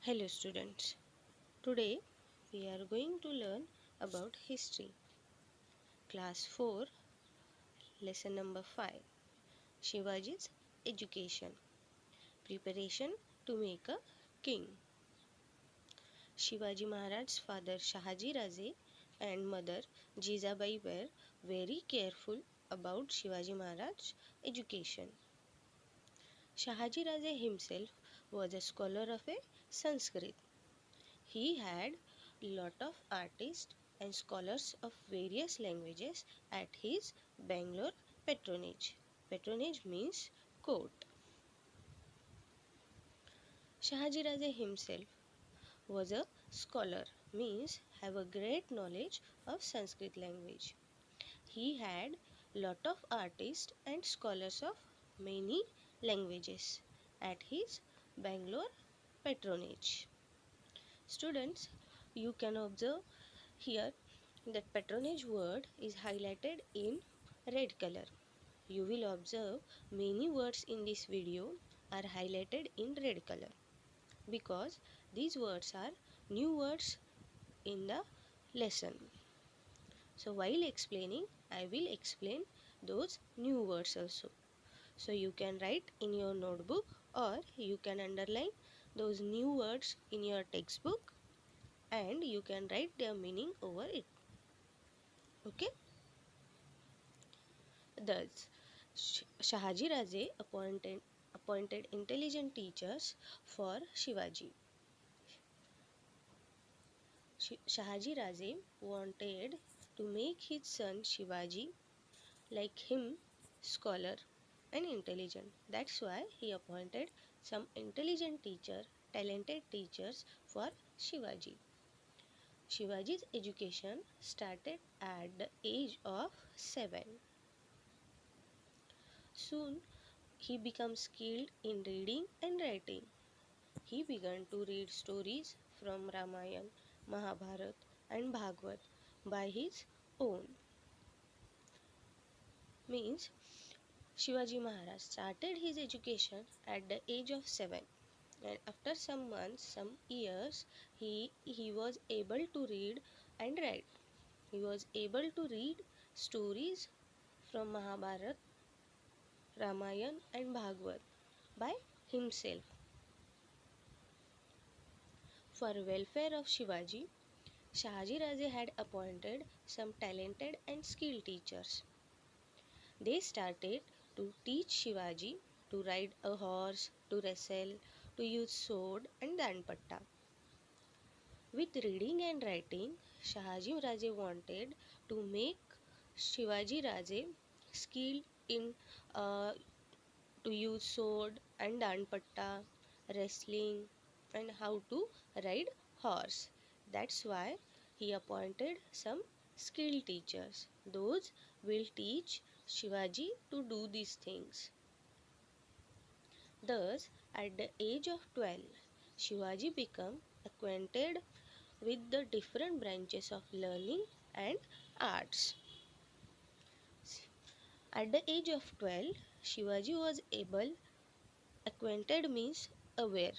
Hello students. Today we are going to learn about history. Class 4, lesson number 5. Shivaji's education. Preparation to make a king. Shivaji Maharaj's father Shahaji Raje and mother Jizabai were very careful about Shivaji Maharaj's education. Shahaji Raje himself was a scholar of a Sanskrit. He had lot of artists and scholars of various languages at his Bangalore patronage. Patronage means court. Shahaji Raje himself was a scholar, means have a great knowledge of Sanskrit language. He had lot of artists and scholars of many languages at his Bangalore patronage. Students, you can observe here that patronage word is highlighted in red color. You will observe many words in this video are highlighted in red color because these words are new words in the lesson. So while explaining, I will explain those new words also. So you can write in your notebook or you can underline those new words in your textbook and you can write their meaning over it. Okay? Thus, Shahaji Raje appointed intelligent teachers for Shivaji. Shahaji Raje wanted to make his son Shivaji like him, scholar and intelligent. That's why he appointed some intelligent talented teachers for Shivaji. Shivaji's education started at the age of 7. Soon he became skilled in reading and writing. He began to read stories from Ramayana, Mahabharata, and Bhagavad by his own. Means Shivaji Maharaj started his education at the age of 7, and after some months, some years, he was able to read and write. He was able to read stories from Mahabharata, Ramayana, and Bhagavad by himself. For welfare of Shivaji, Shahaji Raje had appointed some talented and skilled teachers. They started to teach Shivaji to ride a horse, to wrestle, to use sword and danpatta. With reading and writing, Shahaji Raje wanted to make Shivaji Raje skilled in to use sword and danpatta, wrestling, and how to ride horse. That's why he appointed some skilled teachers. Those will teach Shivaji to do these things. Thus, at the age of 12, Shivaji became acquainted with the different branches of learning and arts. At the age of 12, Shivaji was acquainted means aware.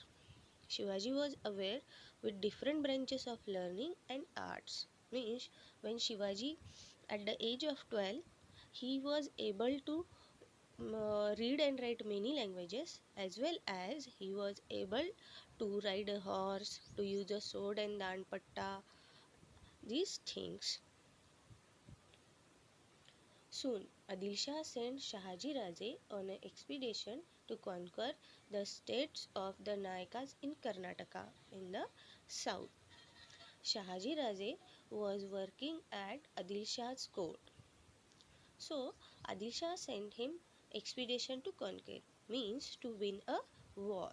Shivaji was aware with different branches of learning and arts. Means when Shivaji at the age of 12 he was able to read and write many languages as well as he was able to ride a horse, to use a sword and danpatta, these things. Soon, Adil Shah sent Shahaji Raje on an expedition to conquer the states of the Nayakas in Karnataka in the south. Shahaji Raje was working at Adil Shah's court. So, Adil Shah sent him expedition to conquer, means to win a war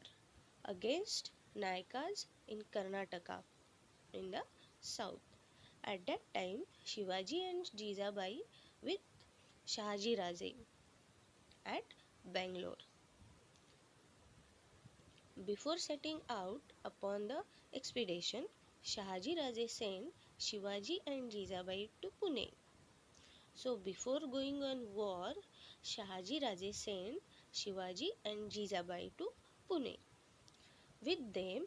against Nayakas in Karnataka in the south. At that time, Shivaji and Jizabai with Shahaji Raje at Bangalore. Before setting out upon the expedition, Shahaji Raje sent Shivaji and Jizabai to Pune. So before going on war, Shahaji Raje sent Shivaji and Jizabai to Pune. With them,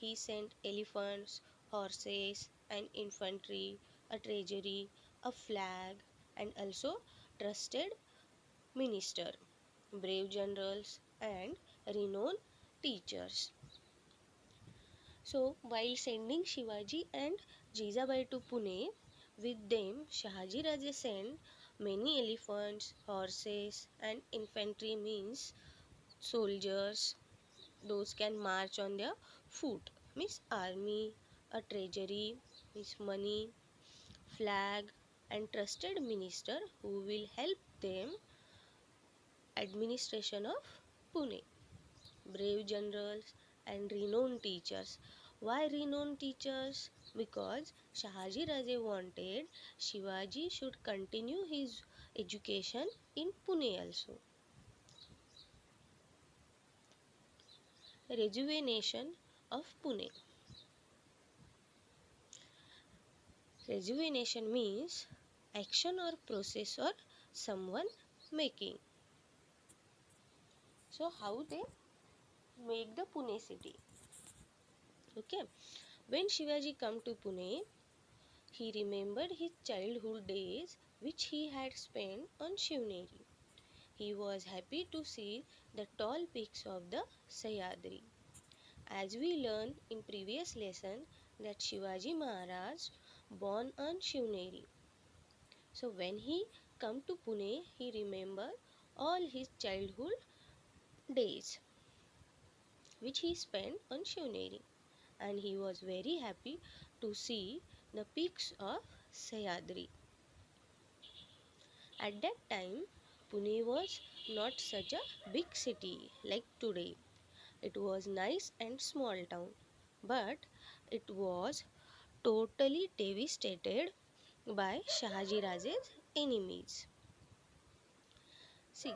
he sent elephants, horses, and infantry, a treasury, a flag, and also trusted minister, brave generals, and renowned teachers. So, while sending Shivaji and Jijabai to Pune, with them Shahaji Raje sent many elephants, horses, and infantry means soldiers. Those can march on their foot means army, a treasury means money, flag, and trusted minister who will help them administration of Pune, brave generals and renowned teachers. Why renowned teachers? Because Shahaji Raje wanted Shivaji should continue his education in Pune also. Rejuvenation of Pune. Rejuvenation means action or process or someone making. So how they make the Pune city? Okay. When Shivaji come to Pune, he remembered his childhood days which he had spent on Shivneri. He was happy to see the tall peaks of the Sahyadri. As we learned in previous lesson that Shivaji Maharaj born on Shivneri. So when he come to Pune, he remembered all his childhood days which he spent on Shivneri, and he was very happy to see the peaks of Sahyadri. At that time, Pune was not such a big city like today. It was nice and small town, but it was totally devastated by Shahaji Raje's enemies. See,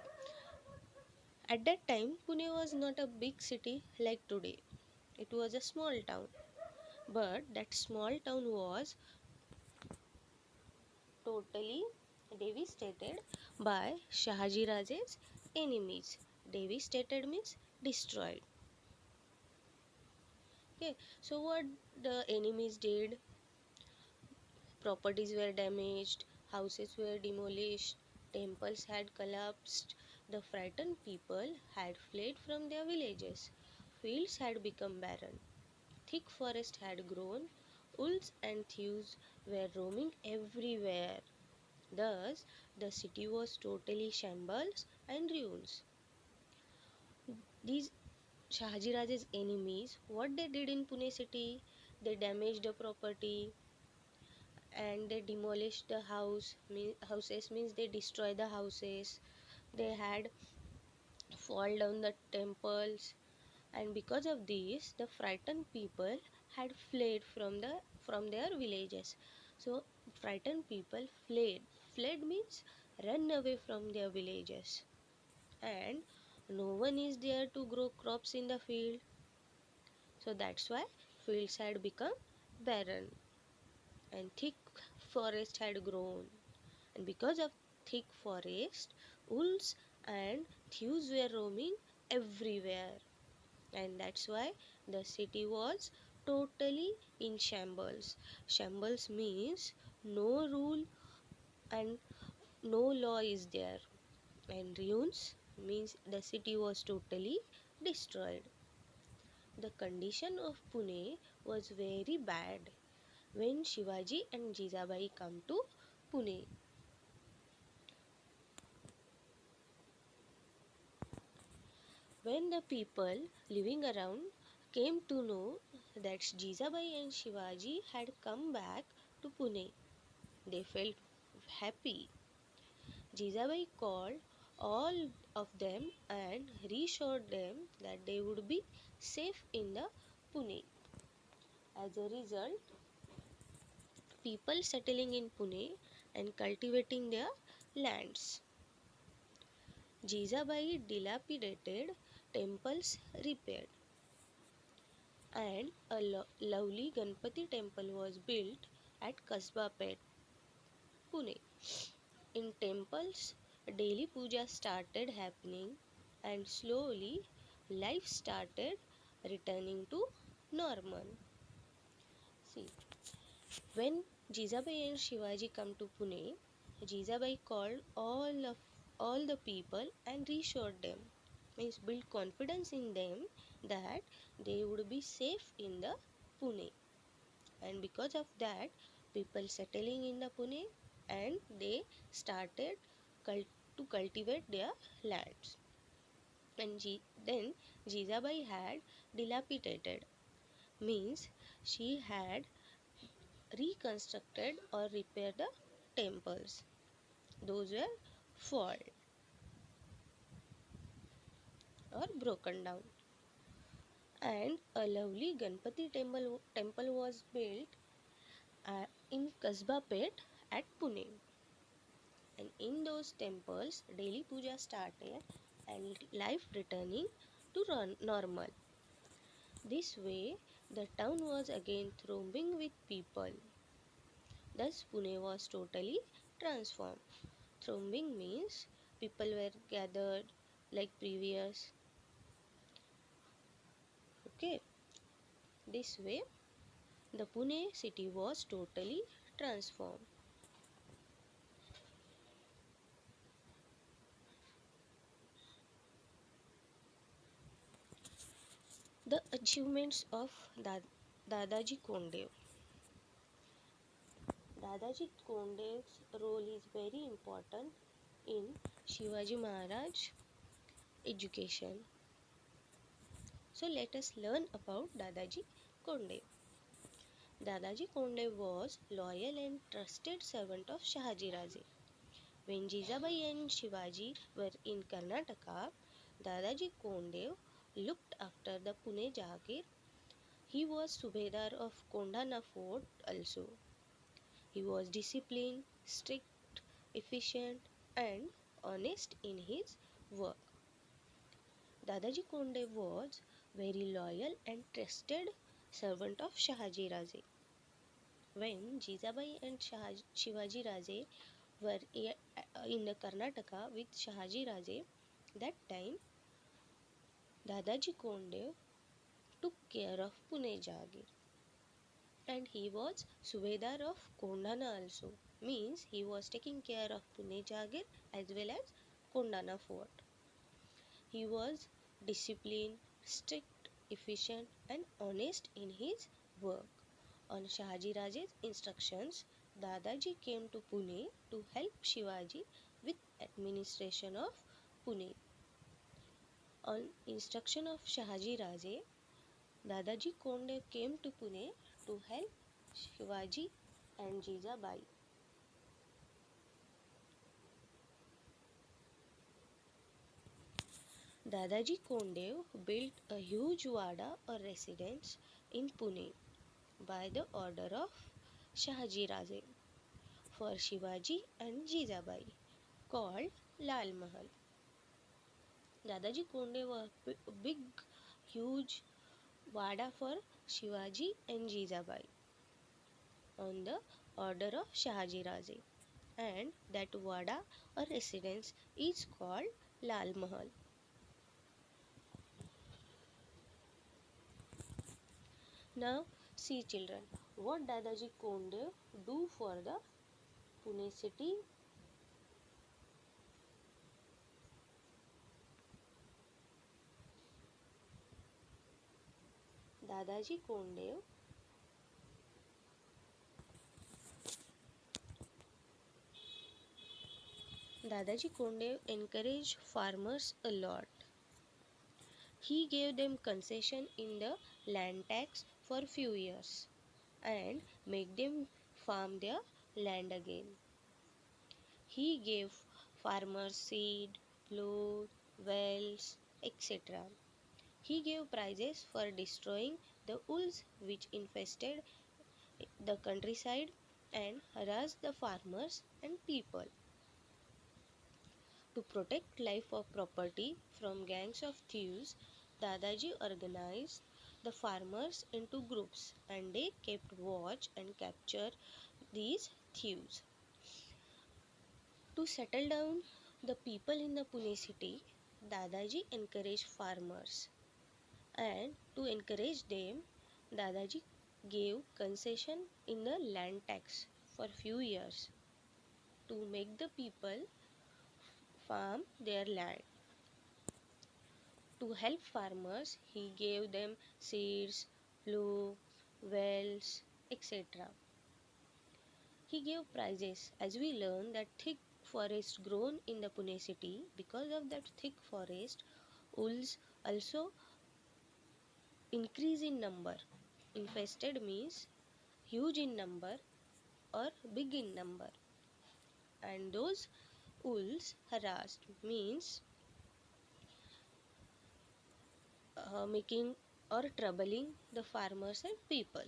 at that time, Pune was not a big city like today. It was a small town, but that small town was totally devastated by Shahaji Raje's enemies. Devastated means destroyed. Okay, so what the enemies did? Properties were damaged, houses were demolished, temples had collapsed, the frightened people had fled from their villages, fields had become barren, thick forest had grown, wolves and thieves were roaming everywhere. Thus, the city was totally shambles and ruins. These Shahaji Raje's enemies, what they did in Pune city, they damaged the property and they demolished the houses means they destroy the houses. They had fall down the temples, and because of this, the frightened people had fled from their villages. So frightened people fled. Fled means run away from their villages, and no one is there to grow crops in the field. So that's why fields had become barren and thick forest had grown. And because of thick forest, wolves and thieves were roaming everywhere. And that's why the city was totally in shambles. Shambles means no rule and no law is there. And ruins means the city was totally destroyed. The condition of Pune was very bad when Shivaji and Jijabai come to Pune. When the people living around came to know that Jijabai and Shivaji had come back to Pune, they felt happy. Jijabai called all of them and reassured them that they would be safe in the Pune. As a result, people settling in Pune and cultivating their lands. Jijabai dilapidated temples repaired, and a lovely Ganpati temple was built at Kasba Pet, Pune. In temples, daily puja started happening, and slowly life started returning to normal. See, when Jizabai and Shivaji come to Pune, Jizabai called all the people and reassured them, means build confidence in them that they would be safe in the Pune. And because of that, people settling in the Pune and they started to cultivate their lands. And then Jizabai had dilapidated, means she had reconstructed or repaired the temples. Those were fall or broken down. And a lovely Ganpati temple was built in Kasba Pet at Pune. And in those temples, daily puja started and life returning to normal. This way, the town was again thronging with people. Thus, Pune was totally transformed. Thronging means people were gathered like previous. Okay, this way, the Pune city was totally transformed. The achievements of Dadaji Kondev. Dadaji Kondev's role is very important in Shivaji Maharaj education. So let us learn about Dadaji Kondev. Dadaji Kondev was loyal and trusted servant of Shahaji Raje. When Jizabai and Shivaji were in Karnataka, Dadaji Kondev looked after the Pune Jagir. He was Subedar of Kondana Fort also. He was disciplined, strict, efficient, and honest in his work. Dadaji Kondev was very loyal and trusted servant of Shahaji Raje. When Jizabai and Shivaji Raje were in Karnataka with Shahaji Raje, that time Dadaji Kondev took care of Pune Jagir, and he was Subedar of Kondana also, means he was taking care of Pune Jagir as well as Kondana Fort. He was disciplined, strict, efficient, and honest in his work. On Shahaji Raje's instructions, Dadaji came to Pune to help Shivaji with administration of Pune. On instruction of Shahaji Raje, Dadaji Konde came to Pune to help Shivaji and Jizabai. Dadaji Kondev built a huge Wada or residence in Pune by the order of Shahaji Raje for Shivaji and Jizabai, called Lal Mahal. Dadaji Kondev was a big, huge Wada for Shivaji and Jizabai on the order of Shahaji Raje, and that Wada or residence is called Lal Mahal. Now, see children, what Dadaji Kondev do for the Pune city? Dadaji Kondev Dadaji Kondev encouraged farmers a lot. He gave them concession in the land tax for few years and make them farm their land again. He gave farmers seed, plough, wells, etc. He gave prizes for destroying the wolves which infested the countryside and harassed the farmers and people. To protect life or property from gangs of thieves, Dadaji organized the farmers into groups and they kept watch and captured these thieves. To settle down the people in the Pune city, Dadaji encouraged farmers, and to encourage them, Dadaji gave concession in the land tax for few years to make the people farm their land. To help farmers, he gave them seeds, plough, wells, etc. He gave prizes as we learn that thick forest grown in the Pune city. Because of that thick forest, wolves also increase in number. Infested means huge in number or big in number. And those wolves harassed means making or troubling the farmers and people.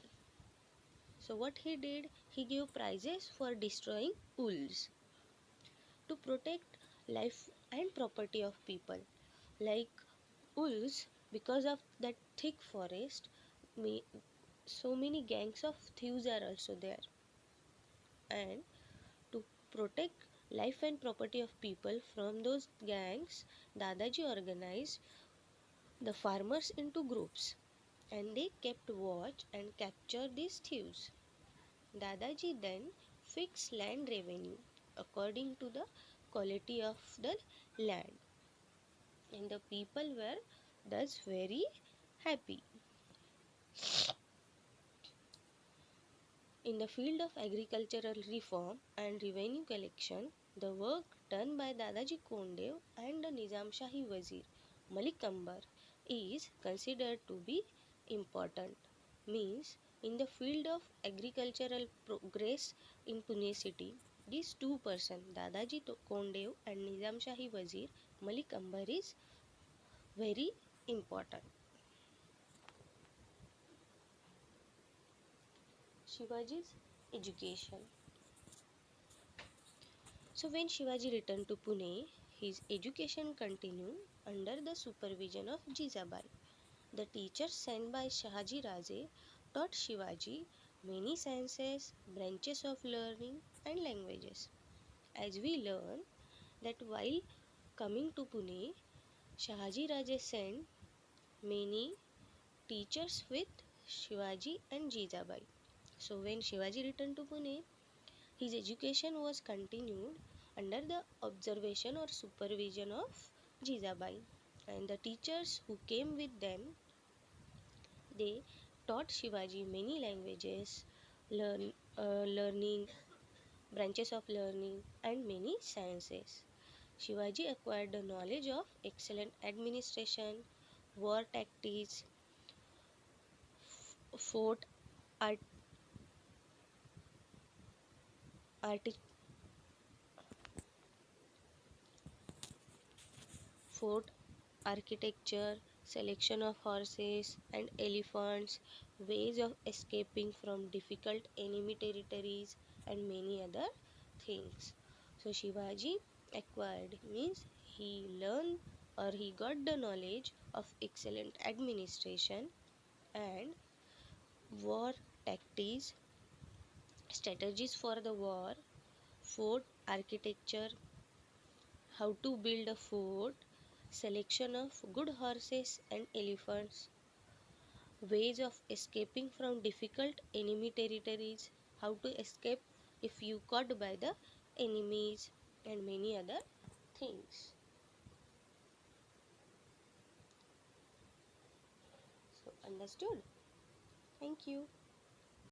So what he did, he gave prizes for destroying wolves to protect life and property of people. Like wolves, because of that thick forest, so many gangs of thieves are also there. And to protect life and property of people from those gangs, Dadaji organized the farmers into groups and they kept watch and captured these thieves. Dadaji then fixed land revenue according to the quality of the land, and the people were thus very happy. In the field of agricultural reform and revenue collection, the work done by Dadaji Kondev and the Nizam Shahi Wazir Malik Ambar is considered to be important. Means, in the field of agricultural progress in Pune city, these two persons, Dadaji Kondev and Nizam Shahi Wazir Malik Ambar, is very important. Shivaji's education. So when Shivaji returned to Pune, his education continued under the supervision of Jizabai. The teachers sent by Shahaji Raje taught Shivaji many sciences, branches of learning and languages. As we learn that while coming to Pune, Shahaji Raje sent many teachers with Shivaji and Jizabai. So when Shivaji returned to Pune, his education was continued under the observation or supervision of Jizabai, and the teachers who came with them, they taught Shivaji many languages, learning, branches of learning, and many sciences. Shivaji acquired the knowledge of excellent administration, war tactics, fort art, arti- fort architecture, selection of horses and elephants, ways of escaping from difficult enemy territories, and many other things. So Shivaji acquired means he learned or he got the knowledge of excellent administration and war tactics, strategies for the war, fort architecture, how to build a fort, selection of good horses and elephants, ways of escaping from difficult enemy territories, how to escape if you caught by the enemies, and many other things. So, understood? Thank you.